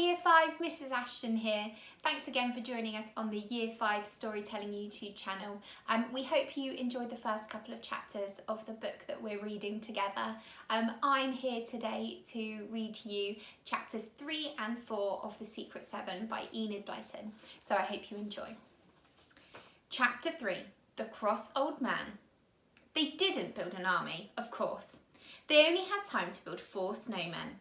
Year 5, Mrs. Ashton here. Thanks again for joining us on the Year 5 Storytelling YouTube channel. We hope you enjoyed the first couple of chapters of the book that we're reading together. I'm here today to read to you chapters 3 and 4 of The Secret Seven by Enid Blyton. So I hope you enjoy. Chapter 3, The Cross Old Man. They didn't build an army, of course. They only had time to build 4 snowmen.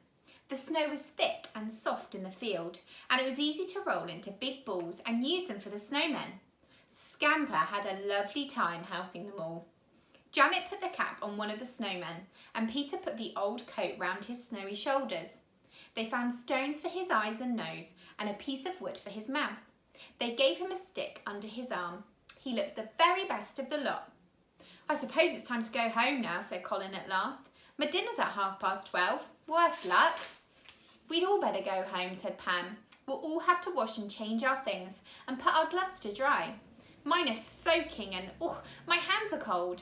The snow was thick and soft in the field, and it was easy to roll into big balls and use them for the snowmen. Scamper had a lovely time helping them all. Janet put the cap on one of the snowmen, and Peter put the old coat round his snowy shoulders. They found stones for his eyes and nose, and a piece of wood for his mouth. They gave him a stick under his arm. He looked the very best of the lot. "I suppose it's time to go home now," said Colin at last. "My dinner's at 12:30. Worse luck." "We'd all better go home," said Pam. "We'll all have to wash and change our things and put our gloves to dry. Mine are soaking and, my hands are cold."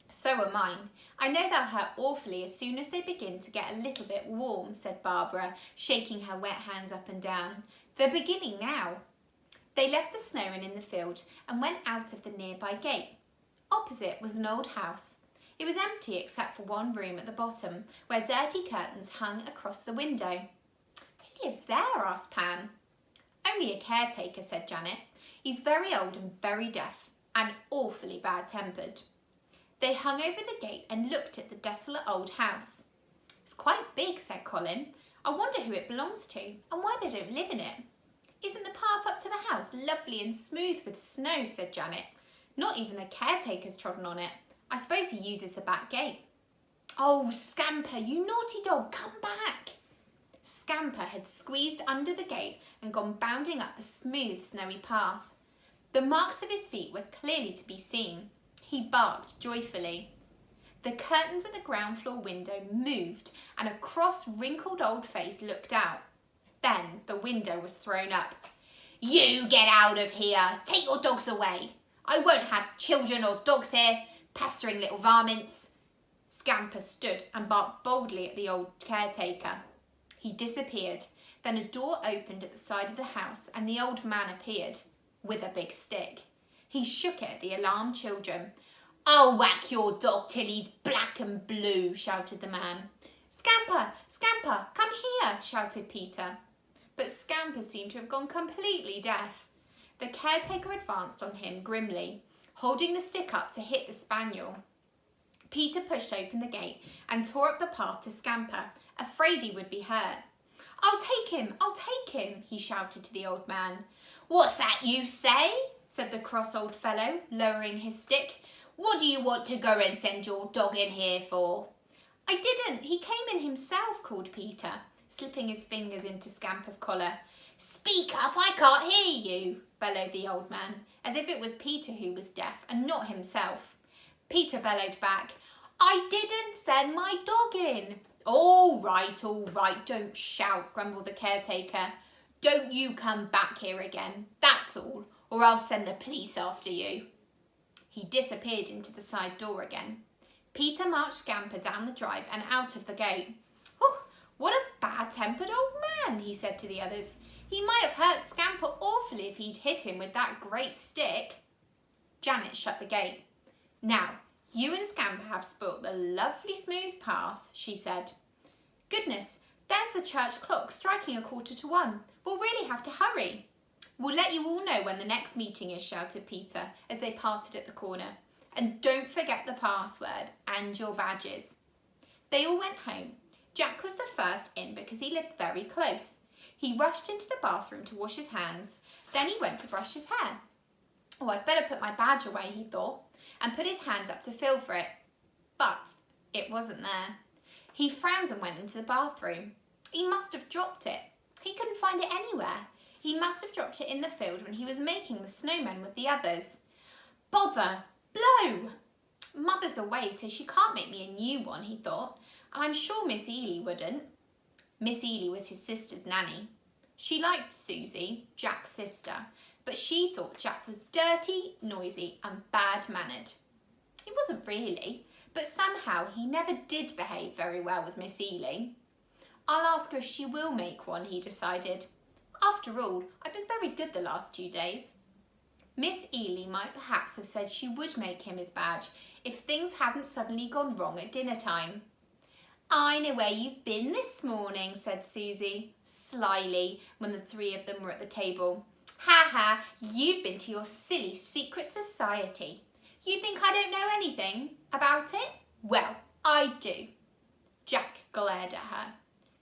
"So are mine. I know they'll hurt awfully as soon as they begin to get a little bit warm," said Barbara, shaking her wet hands up and down. "They're beginning now." They left the snowman in the field and went out of the nearby gate. Opposite was an old house. It was empty except for one room at the bottom, where dirty curtains hung across the window. "Who lives there?" asked Pam. "Only a caretaker," said Janet. "He's very old and very deaf, and awfully bad-tempered." They hung over the gate and looked at the desolate old house. "It's quite big," said Colin. "I wonder who it belongs to, and why they don't live in it." "Isn't the path up to the house lovely and smooth with snow?" said Janet. "Not even the caretaker's trodden on it. I suppose he uses the back gate." "Oh, Scamper, you naughty dog, come back!" Scamper had squeezed under the gate and gone bounding up the smooth, snowy path. The marks of his feet were clearly to be seen. He barked joyfully. The curtains at the ground floor window moved and a cross, wrinkled old face looked out. Then the window was thrown up. "You get out of here! Take your dogs away! I won't have children or dogs here! Pestering little varmints." Scamper stood and barked boldly at the old caretaker. He disappeared. Then a door opened at the side of the house and the old man appeared, with a big stick. He shook it at the alarmed children. "I'll whack your dog till he's black and blue," shouted the man. "Scamper, Scamper, come here," shouted Peter. But Scamper seemed to have gone completely deaf. The caretaker advanced on him grimly, holding the stick up to hit the spaniel. Peter pushed open the gate and tore up the path to Scamper, afraid he would be hurt. "I'll take him, I'll take him," he shouted to the old man. "What's that you say?" said the cross old fellow, lowering his stick. "What do you want to go and send your dog in here for?" "I didn't, he came in himself," called Peter, slipping his fingers into Scamper's collar. "Speak up, I can't hear you," bellowed the old man, as if it was Peter who was deaf and not himself. Peter bellowed back, "I didn't send my dog in." All right, don't shout," grumbled the caretaker. "Don't you come back here again, that's all, or I'll send the police after you." He disappeared into the side door again. Peter marched Scamper down the drive and out of the gate. "Oh, what a bad-tempered old man," he said to the others. "He might have hurt Scamper awfully if he'd hit him with that great stick." Janet shut the gate. "Now, you and Scamper have spoilt the lovely smooth path," she said. "Goodness, there's the church clock striking 1:15. We'll really have to hurry." "We'll let you all know when the next meeting is," shouted Peter as they parted at the corner. "And don't forget the password and your badges." They all went home. Jack was the first in because he lived very close. He rushed into the bathroom to wash his hands. Then he went to brush his hair. "Oh, I'd better put my badge away," he thought, and put his hand up to feel for it. But it wasn't there. He frowned and went into the bathroom. He must have dropped it. He couldn't find it anywhere. He must have dropped it in the field when he was making the snowman with the others. "Bother! Blow! Mother's away, so she can't make me a new one," he thought, "and I'm sure Miss Ely wouldn't." Miss Ely was his sister's nanny. She liked Suzy, Jack's sister, but she thought Jack was dirty, noisy and bad-mannered. He wasn't really, but somehow he never did behave very well with Miss Ely. I'll ask her if she will make one, he decided. After all, I've been very good the last 2 days. Miss Ely might perhaps have said she would make him his badge if things hadn't suddenly gone wrong at dinner time. I know where you've been this morning, said Suzy, slyly, when the three of them were at the table. Ha ha, you've been to your silly secret society. You think I don't know anything about it? Well, I do. Jack glared at her.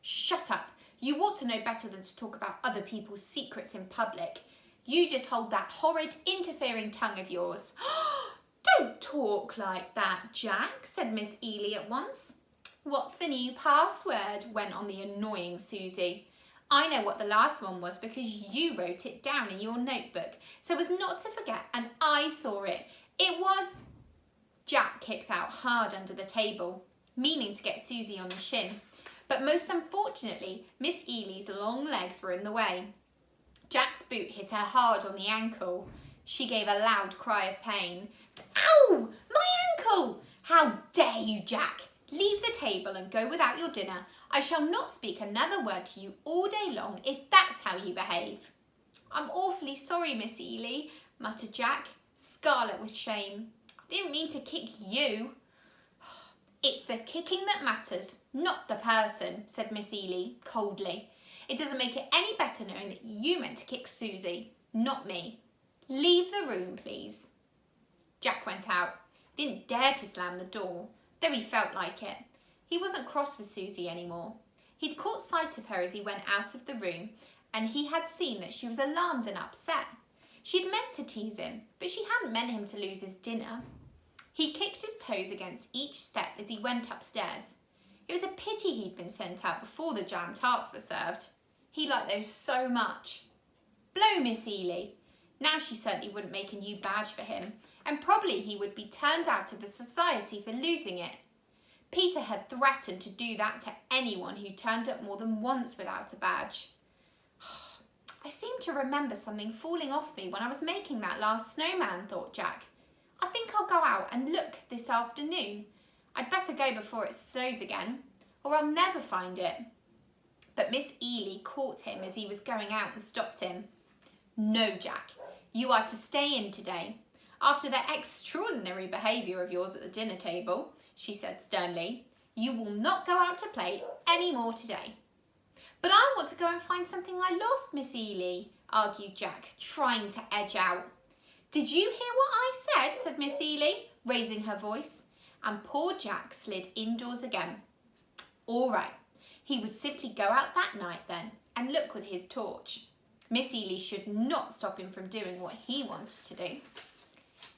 Shut up. You ought to know better than to talk about other people's secrets in public. You just hold that horrid, interfering tongue of yours. Don't talk like that, Jack, said Miss Ely at once. What's the new password? Went on the annoying Suzy. I know what the last one was because you wrote it down in your notebook so as not to forget, and I saw it. It was... Jack kicked out hard under the table, meaning to get Suzy on the shin. But most unfortunately, Miss Ely's long legs were in the way. Jack's boot hit her hard on the ankle. She gave a loud cry of pain. Ow! My ankle! How dare you, Jack! Leave the table and go without your dinner. I shall not speak another word to you all day long if that's how you behave. I'm awfully sorry, Miss Ely, muttered Jack, scarlet with shame. I didn't mean to kick you. It's the kicking that matters, not the person, said Miss Ely coldly. It doesn't make it any better knowing that you meant to kick Suzy, not me. Leave the room, please. Jack went out. He didn't dare to slam the door, though he felt like it. He wasn't cross with Suzy anymore. He'd caught sight of her as he went out of the room, and he had seen that she was alarmed and upset. She'd meant to tease him, but she hadn't meant him to lose his dinner. He kicked his toes against each step as he went upstairs. It was a pity he'd been sent out before the jam tarts were served. He liked those so much. Blow Miss Ely. Now she certainly wouldn't make a new badge for him, and probably he would be turned out of the society for losing it. Peter had threatened to do that to anyone who turned up more than once without a badge. I seem to remember something falling off me when I was making that last snowman, thought Jack. I think I'll go out and look this afternoon. I'd better go before it snows again, or I'll never find it. But Miss Ely caught him as he was going out and stopped him. No, Jack, you are to stay in today. After that extraordinary behaviour of yours at the dinner table, she said sternly, you will not go out to play any more today. But I want to go and find something I lost, Miss Ely, argued Jack, trying to edge out. Did you hear what I said? Said Miss Ely, raising her voice, and poor Jack slid indoors again. All right, he would simply go out that night then and look with his torch. Miss Ely should not stop him from doing what he wanted to do.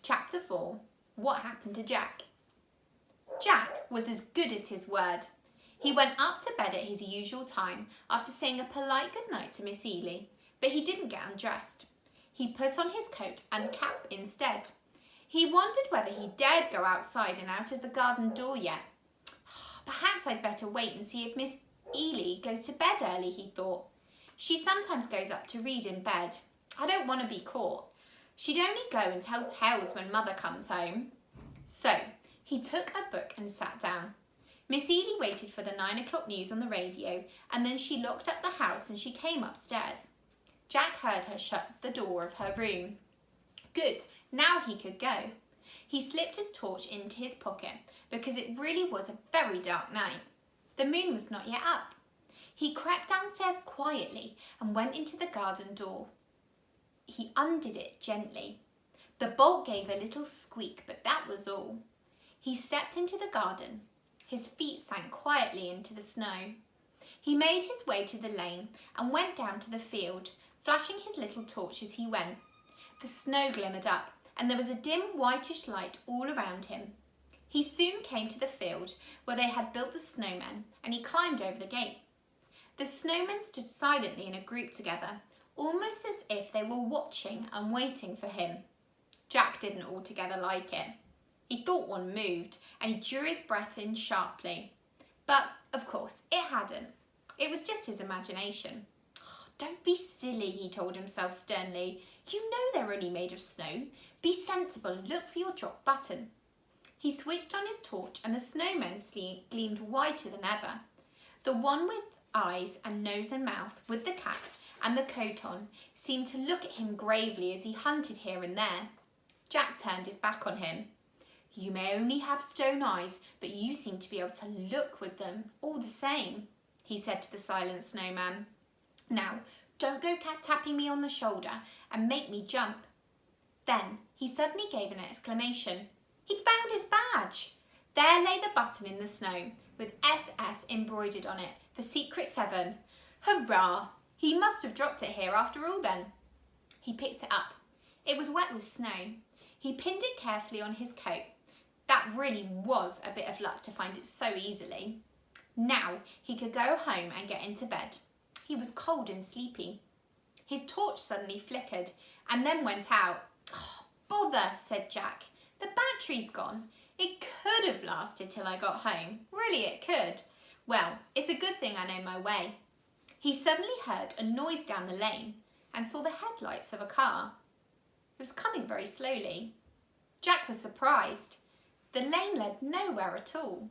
Chapter 4. What happened to Jack? Jack was as good as his word. He went up to bed at his usual time after saying a polite goodnight to Miss Ely, but he didn't get undressed. He put on his coat and cap instead. He wondered whether he dared go outside and out of the garden door yet. Perhaps I'd better wait and see if Miss Ely goes to bed early, he thought. She sometimes goes up to read in bed. I don't want to be caught. She'd only go and tell tales when Mother comes home. So he took a book and sat down. Miss Ely waited for the 9 o'clock news on the radio, and then she locked up the house and she came upstairs. Jack heard her shut the door of her room. Good, now he could go. He slipped his torch into his pocket because it really was a very dark night. The moon was not yet up. He crept downstairs quietly and went into the garden door. He undid it gently. The bolt gave a little squeak, but that was all. He stepped into the garden. His feet sank quietly into the snow. He made his way to the lane and went down to the field, flashing his little torch as he went. The snow glimmered up, and there was a dim whitish light all around him. He soon came to the field where they had built the snowmen, and he climbed over the gate. The snowmen stood silently in a group together, almost as if they were watching and waiting for him. Jack didn't altogether like it. He thought one moved, and he drew his breath in sharply. But, of course, it hadn't. It was just his imagination. Don't be silly, he told himself sternly. You know they're only made of snow. Be sensible and look for your drop button. He switched on his torch and the snowmen gleamed whiter than ever. The one with eyes and nose and mouth, with the cap and the coat on, seemed to look at him gravely as he hunted here and there. Jack turned his back on him. "You may only have stone eyes, but you seem to be able to look with them all the same," he said to the silent snowman. "Now, don't go tapping me on the shoulder and make me jump." Then he suddenly gave an exclamation. He'd found his badge. There lay the button in the snow, with SS embroidered on it for Secret 7. Hurrah! He must have dropped it here after all then. He picked it up. It was wet with snow. He pinned it carefully on his coat. That really was a bit of luck to find it so easily. Now he could go home and get into bed. He was cold and sleepy. His torch suddenly flickered and then went out. "Oh, bother," said Jack. "The battery's gone. It could have lasted till I got home. Really, it could. Well, it's a good thing I know my way." He suddenly heard a noise down the lane and saw the headlights of a car. It was coming very slowly. Jack was surprised. The lane led nowhere at all.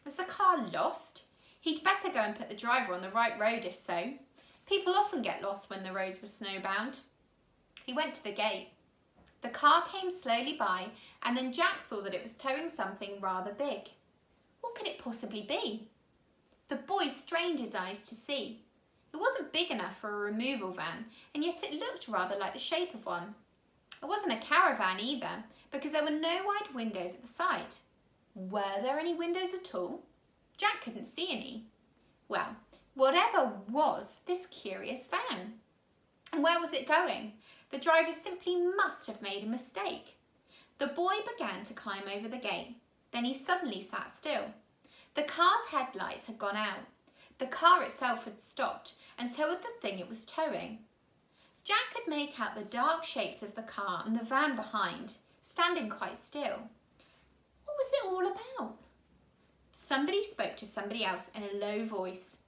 Was the car lost? He'd better go and put the driver on the right road if so. People often get lost when the roads were snowbound. He went to the gate. The car came slowly by, and then Jack saw that it was towing something rather big. What could it possibly be? The boy strained his eyes to see. It wasn't big enough for a removal van, and yet it looked rather like the shape of one. It wasn't a caravan either, because there were no wide windows at the side. Were there any windows at all? Jack couldn't see any. Well, whatever was this curious van? And where was it going? The driver simply must have made a mistake. The boy began to climb over the gate. Then he suddenly sat still. The car's headlights had gone out. The car itself had stopped, and so had the thing it was towing. Jack could make out the dark shapes of the car and the van behind, standing quite still. What was it all about? Somebody spoke to somebody else in a low voice.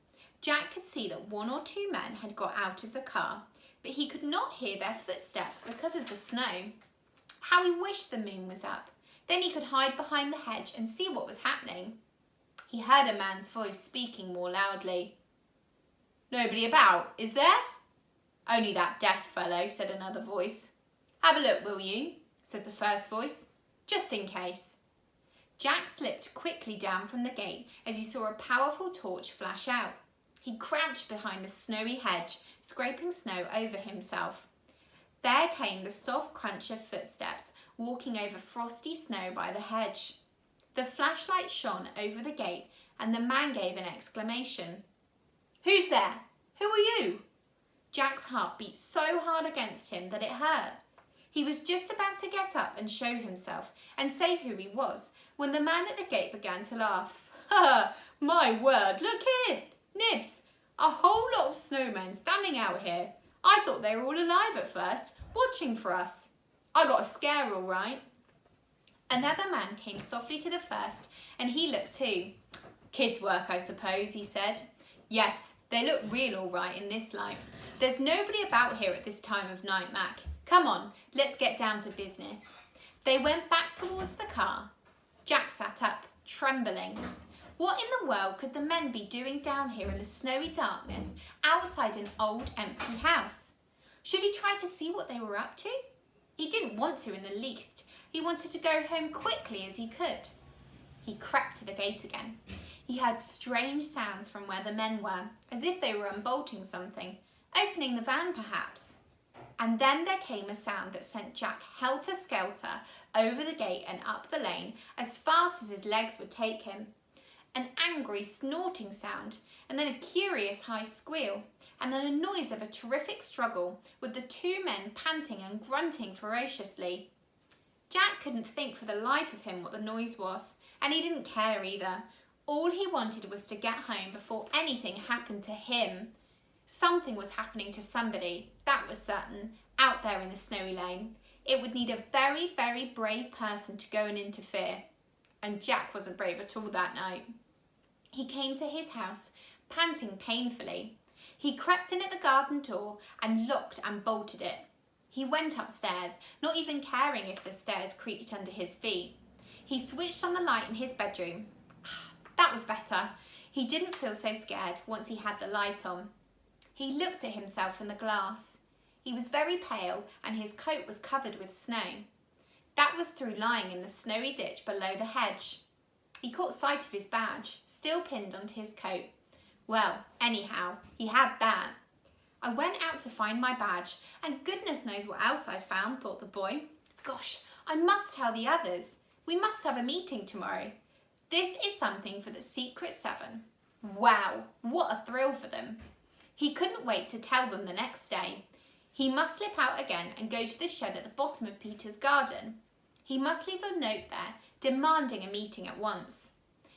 Jack could see that 1 or 2 men had got out of the car, but he could not hear their footsteps because of the snow. How he wished the moon was up. Then he could hide behind the hedge and see what was happening. He heard a man's voice speaking more loudly. "Nobody about, is there?" "Only that deaf fellow," said another voice. "Have a look, will you?" said the first voice. "Just in case." Jack slipped quickly down from the gate as he saw a powerful torch flash out. He crouched behind the snowy hedge, scraping snow over himself. There came the soft crunch of footsteps walking over frosty snow by the hedge. The flashlight shone over the gate and the man gave an exclamation. "Who's there? Who are you?" Jack's heart beat so hard against him that it hurt. He was just about to get up and show himself and say who he was when the man at the gate began to laugh. "Ha! My word, look here, Nibs, a whole lot of snowmen standing out here. I thought they were all alive at first, watching for us. I got a scare all right." Another man came softly to the first, and he looked too. "Kids' work, I suppose," he said. "Yes, they look real all right in this light. There's nobody about here at this time of night, Mac. Come on, let's get down to business." They went back towards the car. Jack sat up, trembling. What in the world could the men be doing down here in the snowy darkness outside an old empty house? Should he try to see what they were up to? He didn't want to in the least. He wanted to go home quickly as he could. He crept to the gate again. He heard strange sounds from where the men were, as if they were unbolting something, opening the van perhaps. And then there came a sound that sent Jack helter-skelter over the gate and up the lane as fast as his legs would take him. An angry snorting sound, and then a curious high squeal, and then a noise of a terrific struggle, with the 2 men panting and grunting ferociously. Jack couldn't think for the life of him what the noise was, and he didn't care either. All he wanted was to get home before anything happened to him. Something was happening to somebody, that was certain, out there in the snowy lane. It would need a very, very brave person to go and interfere. And Jack wasn't brave at all that night. He came to his house, panting painfully. He crept in at the garden door and locked and bolted it. He went upstairs, not even caring if the stairs creaked under his feet. He switched on the light in his bedroom. That was better. He didn't feel so scared once he had the light on. He looked at himself in the glass. He was very pale and his coat was covered with snow. That was through lying in the snowy ditch below the hedge. He caught sight of his badge, still pinned onto his coat. Well, anyhow, he had that. I went out to find my badge, and goodness knows what else I found, thought the boy. Gosh, I must tell the others. We must have a meeting tomorrow. This is something for the Secret Seven. Wow, what a thrill for them. He couldn't wait to tell them the next day. He must slip out again and go to the shed at the bottom of Peter's garden. He must leave a note there, demanding a meeting at once.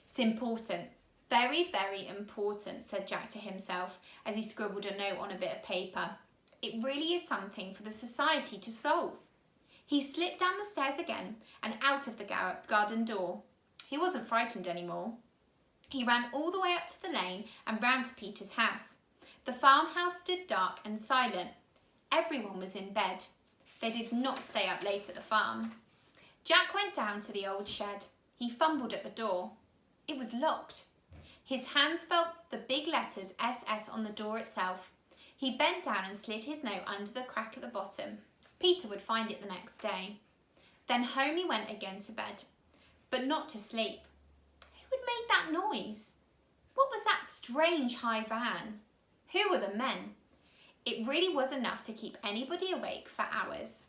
It's important. Very, very important, said Jack to himself as he scribbled a note on a bit of paper. It really is something for the society to solve. He slipped down the stairs again and out of the garden door. He wasn't frightened anymore. He ran all the way up to the lane and round to Peter's house. The farmhouse stood dark and silent. Everyone was in bed. They did not stay up late at the farm. Jack went down to the old shed. He fumbled at the door. It was locked. His hands felt the big letters SS on the door itself. He bent down and slid his note under the crack at the bottom. Peter would find it the next day. Then home he went again to bed, but not to sleep. Who had made that noise? What was that strange high van? Who were the men? It really was enough to keep anybody awake for hours.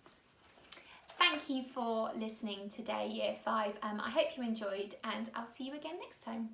Thank you for listening today, Year 5. I hope you enjoyed, and I'll see you again next time.